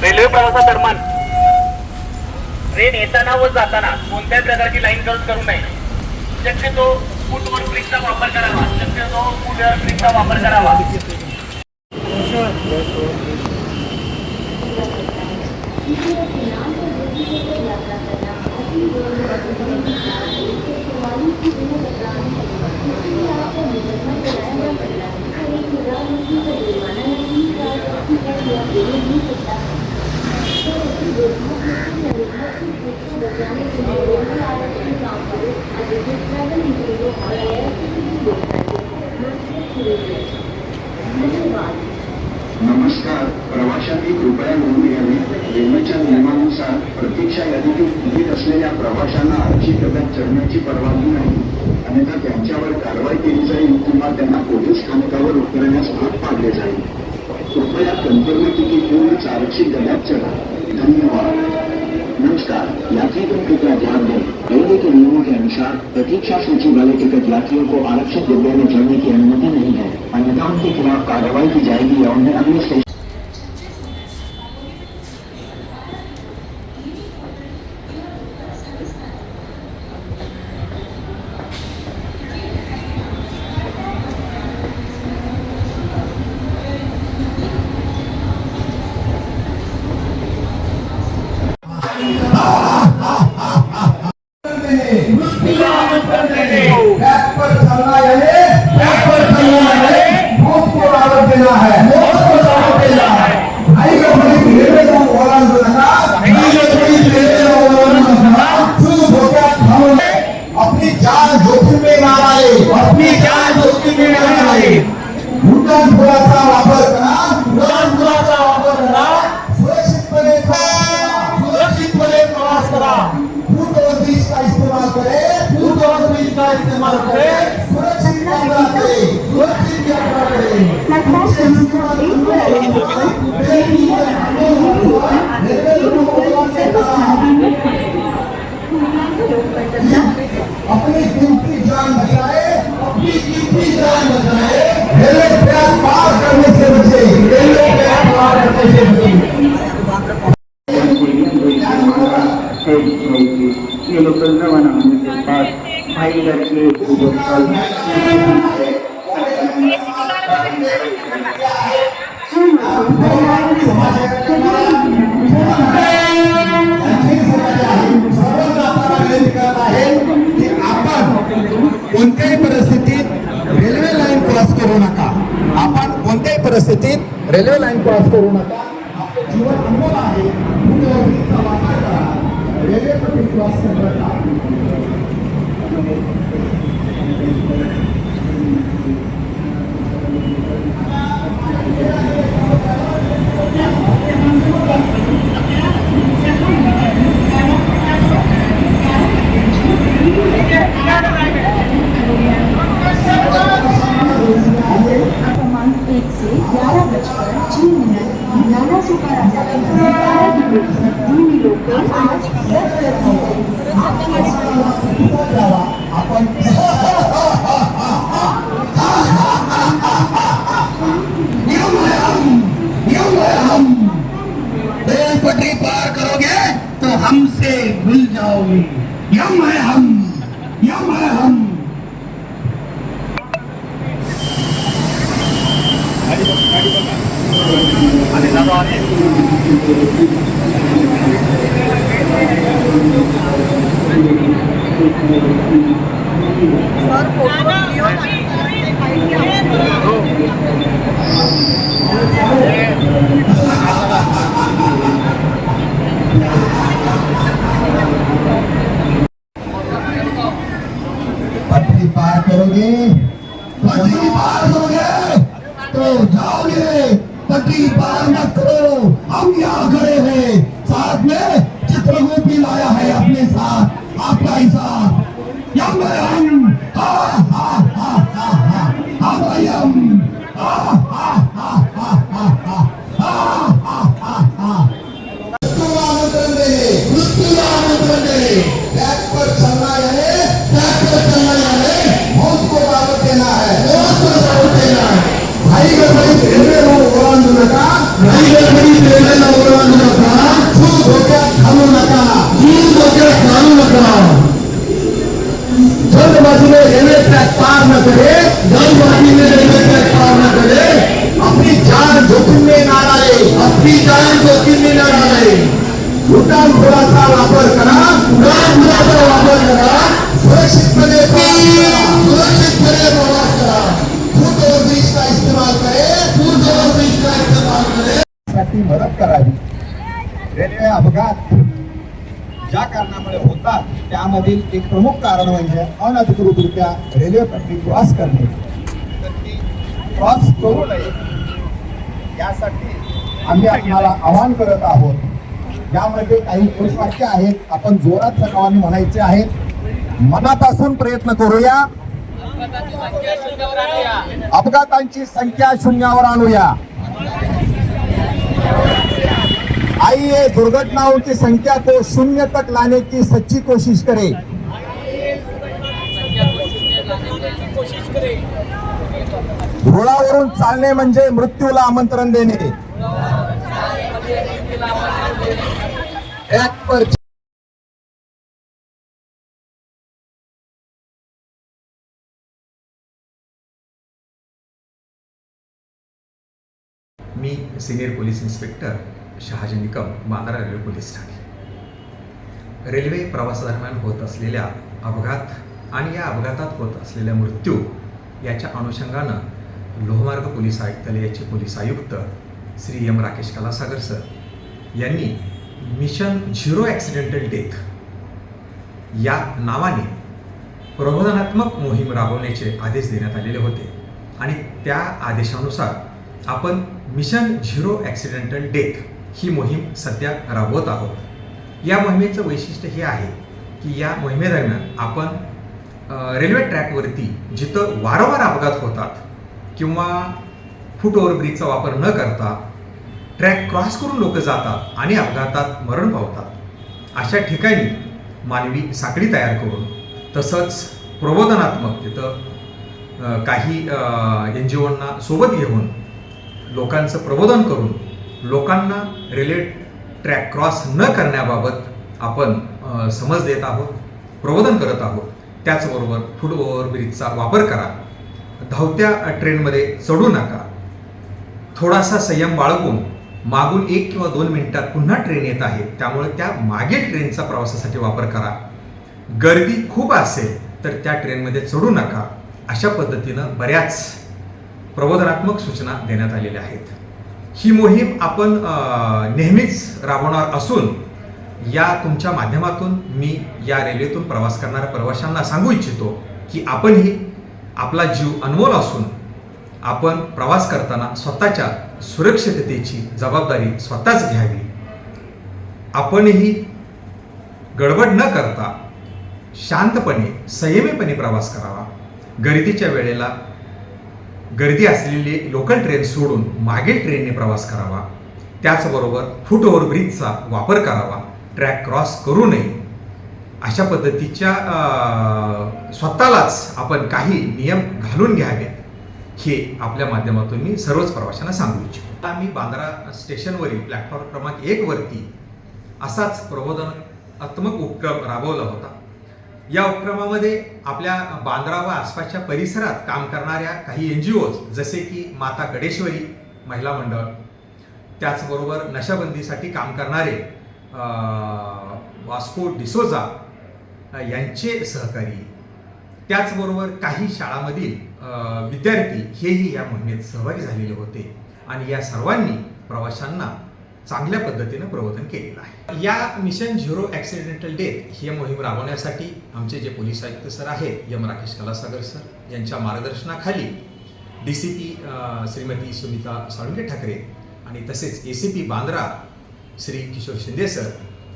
Railway प्रवासादरम्यान train येताना व जाताना कोणत्याही प्रकारची लाईन क्रॉस करू नये. शक्यतो फूटवर ब्रिजचा वापर करावा. नमस्कार. प्रवाशांनी कृपया नोंद घ्यावी. रेल्वेच्या नियमानुसार प्रतीक्षा यादीतून तिकीट असलेल्या प्रवाशांना आरक्षित डब्यात चढण्याची परवानगी नाही. अन्यथा त्यांच्यावर कारवाई केली जाईल किंवा त्यांना पोलीस स्थानकावर उतरण्यास भाग पाडले जाईल. कृपया कन्फर्म तिकीट घेऊनच आरक्षित डब्यात चढ़ा. धन्यवाद. नमस्कार. यात्रीगण कृपया ध्यान दें, रेलवे के नियमों के अनुसार प्रतीक्षा सूची वाले टिकट यात्रियों को आरक्षित डिब्बे में चढ़ने की अनुमति नहीं है. अन्यथा उनके खिलाफ कार्रवाई की जाएगी या उन्हें अगले स्टेशन अपनी जान जोखिम में ना लाए. उड्डाण पुलाचा वापर करा. सुरक्षितपणे प्रवास करा. फूटओव्हरब्रिज का इस्तेमाल करें. सुरक्षित यात्रा करें. अपनी कीमती जान बचाए. रेलवे ट्रैक पार करने से बचे. ये लोकल रवाना होने के बाद भाई लड़के कोणत्याही परिस्थितीत रेल्वे लाईन क्रॉस करू नका. आपण कोणत्याही परिस्थितीत रेल्वे लाईन क्रॉस करू नका. आपले जीवन अनमोल आहे. फूटओव्हरब्रिजचा वापर करा. रेल्वे पट्टी क्रॉस करू नका. रेल पटरी पार करोगे तो हमसे मिल जाओगे. यम है हम. सर फोटो व्हिडिओ पटरी पार करोगे तो जाओगे. पटरी पार मत करो. हम यहाँ खड़े हैं. साथ में चित्रगुप्त भी लाया है अपने साथ. आपका ही साथ. यम हम. मृत्यूला आमंत्रण देने. ट्रैक पर चलना यानी मौत को दावत देना. डोक्यात घालू नका, चूल डोक्यात घालू नका. जल्दबाजीने रेल्वे ट्रॅक पार न करे, जल्दबाजीने रेल्वे ट्रॅक पार न करे, अपनी जान जोखिम में ना डाले, अपनी जान जोखिम में ना डाले. उड्डाणपुलाचा वापर करा, उड्डाणपुलाचा वापर करा, सुरक्षितपणे प्रवास करा, सुरक्षितपणे प्रवास करा. फुट ओव्हरब्रिज का इस्तेमाल करें, फुट ओव्हरब्रिज का इस्तेमाल करें. साठी मदत करावी. रेल्वे अपघात ज्या कारणामुळे होतात त्यामधील एक प्रमुख कारण म्हणजे अनधिकृतरित्या रेल्वे पट्टी क्रॉस करणे. तर ती क्रॉस करू नये यासाठी आम्ही आपल्याला आवाहन करत आहोत. यामध्ये काही घोषवाक्य आहेत, आपण जोरात सकावाने म्हणायचे आहेत. मनापासून प्रयत्न करूया, अपघातांची संख्या शून्यावर आणूया. आइए दुर्घटनाओं की संख्या को शून्य तक लाने की सच्ची कोशिश करें. रुळावरून चालणे म्हणजे मृत्यूला आमंत्रण देणे. ट्रॅक पर मी senior police inspector Shahaji Nikam, Bandra railway police ठाणे. रेल्वे प्रवासादरम्यान होत असलेल्या अपघात आणि या अपघातात होत असलेल्या मृत्यू याच्या अनुषंगानं लोहमार्ग पोलीस आयुक्तालयाचे पोलीस आयुक्त श्री एम राकेश कलासागर सर यांनी मिशन झिरो ॲक्सिडेंटल डेथ या नावाने प्रबोधनात्मक मोहीम राबवण्याचे आदेश देण्यात आलेले होते. आणि त्या आदेशानुसार आपण मिशन झिरो ॲक्सिडेंटल डेथ ही मोहीम सध्या राबवत आहोत. या मोहिमेचं वैशिष्ट्य हे आहे की या मोहिमेदरम्यान आपण रेल्वे ट्रॅकवरती जिथं वारंवार अपघात होतात किंवा फुट ओव्हरब्रिजचा वापर न करता ट्रॅक क्रॉस करून लोक जातात आणि अपघातात मरण पावतात, अशा ठिकाणी मानवी साखळी तयार करून तसंच प्रबोधनात्मक तिथं काही NGOंना सोबत घेऊन लोकांचं प्रबोधन करून लोकांना रेल्वे ट्रॅक क्रॉस न करण्याबाबत आपण समज देत आहोत, प्रबोधन करत आहोत. त्याचबरोबर फुट ओव्हरब्रिजचा वापर करा, धावत्या ट्रेनमध्ये चढू नका, थोडासा संयम बाळगून मागून 1 किंवा 2 मिनिटात पुन्हा ट्रेन येत आहे त्यामुळे त्या मागील ट्रेनचा प्रवासासाठी वापर करा. गर्दी खूप असेल तर त्या ट्रेनमध्ये चढू नका. अशा पद्धतीनं बऱ्याच प्रबोधनात्मक सूचना देण्यात आलेल्या आहेत. ही मोहीम आपण नेहमीच राबवणार असून या तुमच्या माध्यमातून मी या रेल्वेतून प्रवास करणाऱ्या प्रवाशांना सांगू इच्छितो की आपणही आपला जीव अनमोल असून आपण प्रवास करताना स्वतःच्या सुरक्षिततेची जबाबदारी स्वतःच घ्यावी. आपणही गडबड न करता शांतपणे संयमीपणे प्रवास करावा. गर्दीच्या वेळेला गर्दी असलेली लोकल ट्रेन सोडून मागील ट्रेनने प्रवास करावा. त्याचबरोबर फुट ओव्हरब्रिजचा वापर करावा. ट्रॅक क्रॉस करू नये. अशा पद्धतीच्या स्वतःलाच आपण काही नियम घालून घ्यावेत हे आपल्या माध्यमातून मी सर्वच प्रवाशांना सांगू इच्छितो. आम्ही बांद्रा स्टेशनवरील प्लॅटफॉर्म क्रमांक 1 वरती असाच प्रबोधनात्मक उपक्रम राबवला होता. या उपक्रमामध्ये आपल्या बांद्रा व आसपासच्या परिसरात काम करणाऱ्या काही NGOज जसे की माता गडेश्वरी महिला मंडळ, त्याचबरोबर नशाबंदीसाठी काम करणारे वास्को डिसोजा यांचे सहकारी, त्याचबरोबर काही शाळांमधील विद्यार्थी हेही या मोहिमेत सहभागी झालेले होते. आणि या सर्वांनी प्रवाशांना चांगल्या पद्धतीनं प्रबोधन केलेलं आहे. या मिशन झिरो ॲक्सिडेंटल डेथ ही मोहीम राबवण्यासाठी आमचे जे पोलीस आयुक्त सर आहेत एम राकेश कलासागर सर यांच्या मार्गदर्शनाखाली DCP श्रीमती सुनीता साळुंखे ठाकरे आणि तसेच ACP बांद्रा श्री किशोर शिंदे सर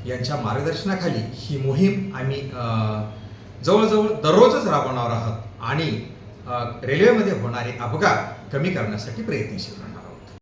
यांच्या मार्गदर्शनाखाली ही मोहीम आम्ही जवळजवळ दररोजच राबवणार आहोत आणि रेल्वेमध्ये होणारे अपघात कमी करण्यासाठी प्रयत्नशील राहणार आहोत.